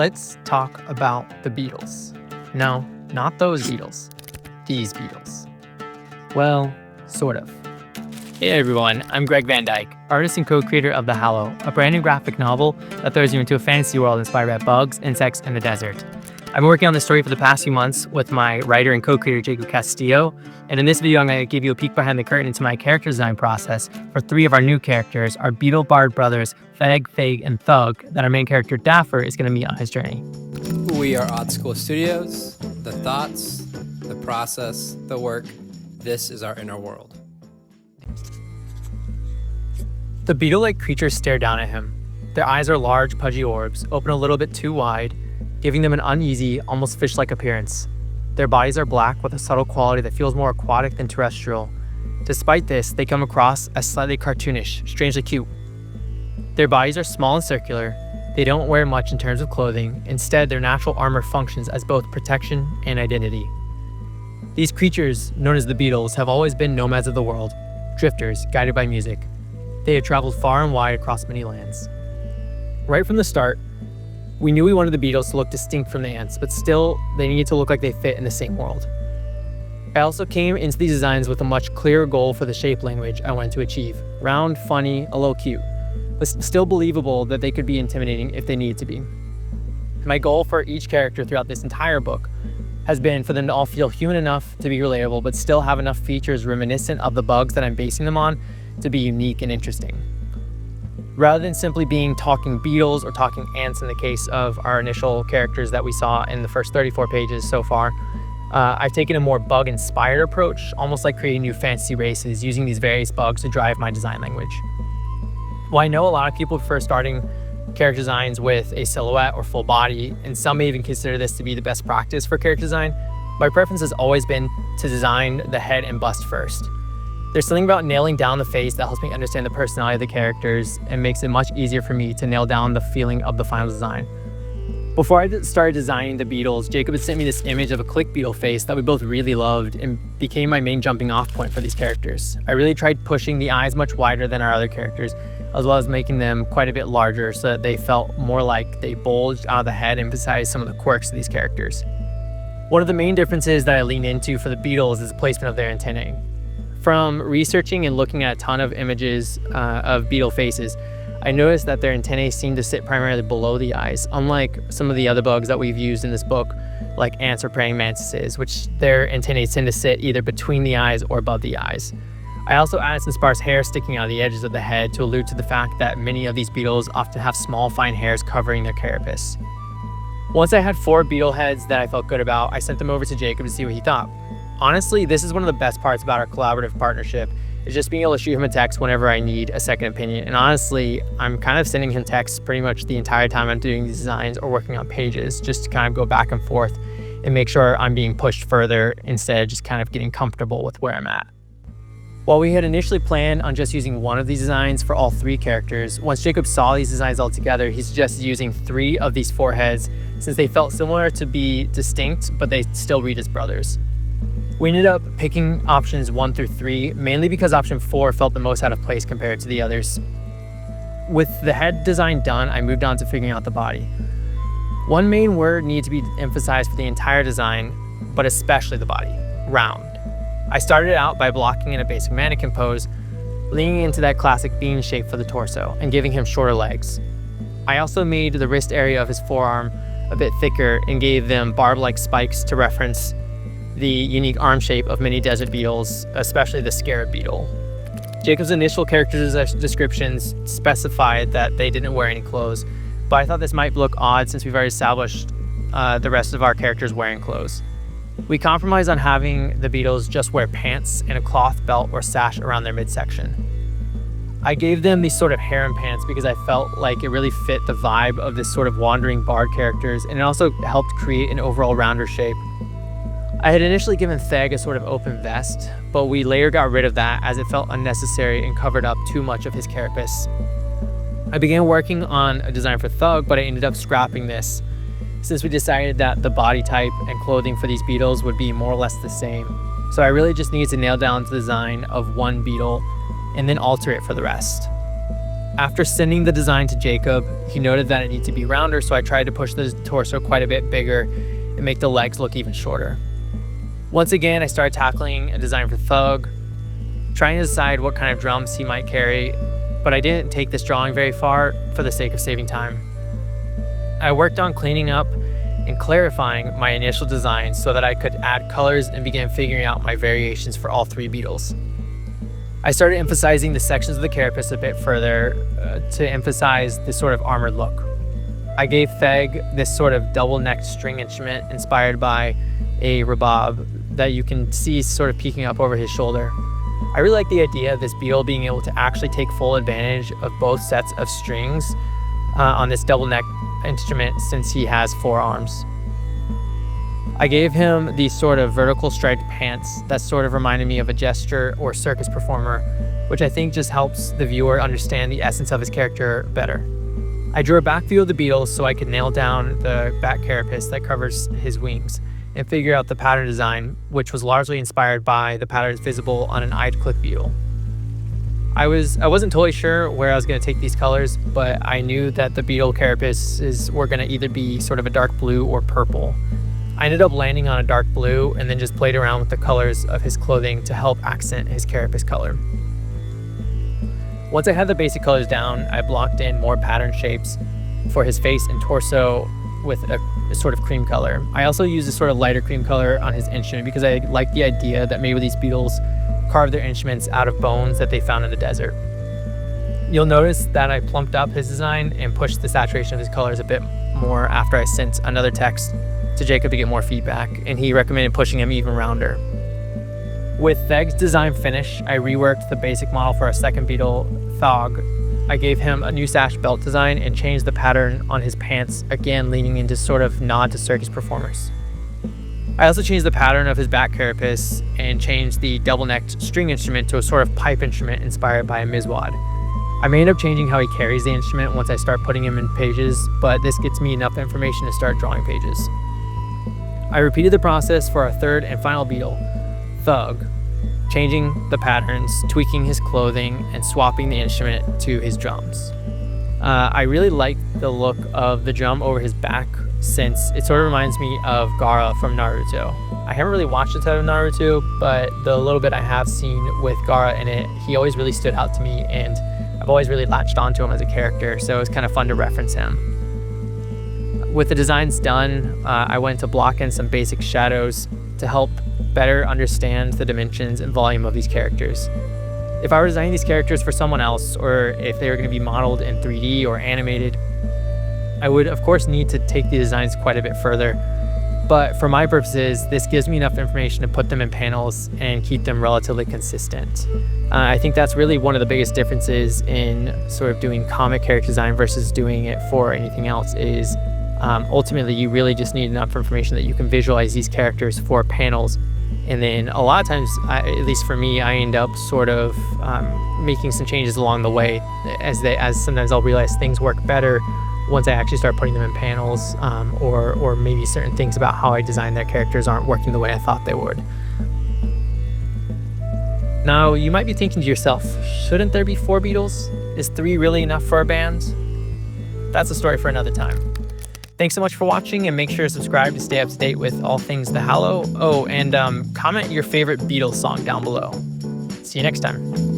let's talk about the Beetles. No, not those Beetles. These Beetles. Well, sort of. Hey everyone, I'm Greg Van Dyke, artist and co-creator of the HALLOW, a brand new graphic novel that throws you into a fantasy world inspired by bugs, insects, and the desert. I've been working on this story for the past few months with my writer and co-creator Jacob Castillo, and in this video I'm going to give you a peek behind the curtain into my character design process for 3 of our new characters, our Beetle Bard brothers, Theg, Thag, and Thug, that our main character Dapper is going to meet on his journey. We are Odd School Studios, the thoughts, the process, the work. This is our inner world. The beetle-like creatures stare down at him. Their eyes are large, pudgy orbs, open a little bit too wide, giving them an uneasy, almost fish-like appearance. Their bodies are black with a subtle quality that feels more aquatic than terrestrial. Despite this, they come across as slightly cartoonish, strangely cute. Their bodies are small and circular. They don't wear much in terms of clothing. Instead, their natural armor functions as both protection and identity. These creatures, known as the Beetles, have always been nomads of the world, drifters guided by music. They had traveled far and wide across many lands. Right from the start, we knew we wanted the Beetles to look distinct from the ants, but still, they needed to look like they fit in the same world. I also came into these designs with a much clearer goal for the shape language I wanted to achieve. Round, funny, a little cute, but still believable that they could be intimidating if they needed to be. My goal for each character throughout this entire book has been for them to all feel human enough to be relatable, but still have enough features reminiscent of the bugs that I'm basing them on to be unique and interesting. Rather than simply being talking beetles or talking ants in the case of our initial characters that we saw in the first 34 pages so far, I've taken a more bug-inspired approach, almost like creating new fantasy races using these various bugs to drive my design language. While I know a lot of people prefer starting character designs with a silhouette or full body, and some may even consider this to be the best practice for character design, my preference has always been to design the head and bust first. There's something about nailing down the face that helps me understand the personality of the characters and makes it much easier for me to nail down the feeling of the final design. Before I started designing the Beetles, Jacob had sent me this image of a click beetle face that we both really loved and became my main jumping off point for these characters. I really tried pushing the eyes much wider than our other characters, as well as making them quite a bit larger so that they felt more like they bulged out of the head and emphasized some of the quirks of these characters. One of the main differences that I leaned into for the Beetles is the placement of their antennae. From researching and looking at a ton of images of beetle faces, I noticed that their antennae seem to sit primarily below the eyes, unlike some of the other bugs that we've used in this book, like ants or praying mantises, which their antennae tend to sit either between the eyes or above the eyes. I also added some sparse hair sticking out of the edges of the head to allude to the fact that many of these beetles often have small, fine hairs covering their carapace. Once I had 4 beetle heads that I felt good about, I sent them over to Jacob to see what he thought. Honestly, this is one of the best parts about our collaborative partnership, is just being able to shoot him a text whenever I need a second opinion. And honestly, I'm kind of sending him texts pretty much the entire time I'm doing these designs or working on pages, just to kind of go back and forth and make sure I'm being pushed further instead of just kind of getting comfortable with where I'm at. While we had initially planned on just using one of these designs for all 3 characters, once Jacob saw these designs all together, he suggested using 3 of these 4 heads since they felt similar to be distinct, but they still read as brothers. We ended up picking options 1 through 3, mainly because option 4 felt the most out of place compared to the others. With the head design done, I moved on to figuring out the body. One main word needed to be emphasized for the entire design, but especially the body: round. I started out by blocking in a basic mannequin pose, leaning into that classic bean shape for the torso and giving him shorter legs. I also made the wrist area of his forearm a bit thicker and gave them barb-like spikes to reference the unique arm shape of many desert beetles, especially the scarab beetle. Jacob's initial character descriptions specified that they didn't wear any clothes, but I thought this might look odd since we've already established the rest of our characters wearing clothes. We compromised on having the beetles just wear pants and a cloth belt or sash around their midsection. I gave them these sort of harem pants because I felt like it really fit the vibe of this sort of wandering bard characters, and it also helped create an overall rounder shape. I had initially given Theg a sort of open vest, but we later got rid of that as it felt unnecessary and covered up too much of his carapace. I began working on a design for Thug, but I ended up scrapping this since we decided that the body type and clothing for these beetles would be more or less the same. So I really just needed to nail down the design of one beetle and then alter it for the rest. After sending the design to Jacob, he noted that it needed to be rounder, so I tried to push the torso quite a bit bigger and make the legs look even shorter. Once again, I started tackling a design for Thug, trying to decide what kind of drums he might carry, but I didn't take this drawing very far for the sake of saving time. I worked on cleaning up and clarifying my initial design so that I could add colors and begin figuring out my variations for all 3 beetles. I started emphasizing the sections of the carapace a bit further to emphasize this sort of armored look. I gave Theg this sort of double-necked string instrument inspired by a rhubarb that you can see sort of peeking up over his shoulder. I really like the idea of this beetle being able to actually take full advantage of both sets of strings on this double-neck instrument since he has 4 arms. I gave him these sort of vertical striped pants that sort of reminded me of a jester or circus performer, which I think just helps the viewer understand the essence of his character better. I drew a back view of the beetle so I could nail down the back carapace that covers his wings and figure out the pattern design, which was largely inspired by the patterns visible on an eyed-click beetle. I wasn't totally sure where I was going to take these colors, but I knew that the beetle carapaces were going to either be sort of a dark blue or purple. I ended up landing on a dark blue and then just played around with the colors of his clothing to help accent his carapace color. Once I had the basic colors down, I blocked in more pattern shapes for his face and torso with a sort of cream color. I also used a sort of lighter cream color on his instrument because I like the idea that maybe these beetles carve their instruments out of bones that they found in the desert. You'll notice that I plumped up his design and pushed the saturation of his colors a bit more after I sent another text to Jacob to get more feedback, and he recommended pushing him even rounder. With Theg's design finished, I reworked the basic model for our second beetle, Thag. I gave him a new sash belt design and changed the pattern on his pants, again leaning into sort of nod to circus performers. I also changed the pattern of his back carapace and changed the double-necked string instrument to a sort of pipe instrument inspired by a mizwad. I may end up changing how he carries the instrument once I start putting him in pages, but this gets me enough information to start drawing pages. I repeated the process for our third and final beetle, Thug, changing the patterns, tweaking his clothing, and swapping the instrument to his drums. I really like the look of the drum over his back since it sort of reminds me of Gaara from Naruto. I haven't really watched a ton of Naruto, but the little bit I have seen with Gaara in it, he always really stood out to me, and I've always really latched onto him as a character, so it was kind of fun to reference him. With the designs done, I went to block in some basic shadows to help better understand the dimensions and volume of these characters. If I were designing these characters for someone else, or if they were going to be modeled in 3D or animated, I would of course need to take the designs quite a bit further, but for my purposes, this gives me enough information to put them in panels and keep them relatively consistent. I think that's really one of the biggest differences in sort of doing comic character design versus doing it for anything else is ultimately you really just need enough information that you can visualize these characters for panels. And then a lot of times, at least for me, I end up sort of making some changes along the way as sometimes I'll realize things work better once I actually start putting them in panels, or maybe certain things about how I design their characters aren't working the way I thought they would. Now, you might be thinking to yourself, shouldn't there be 4 Beetles? Is 3 really enough for a band? That's a story for another time. Thanks so much for watching, and make sure to subscribe to stay up to date with all things the Hallow. Oh, and comment your favorite Beatles song down below. See you next time.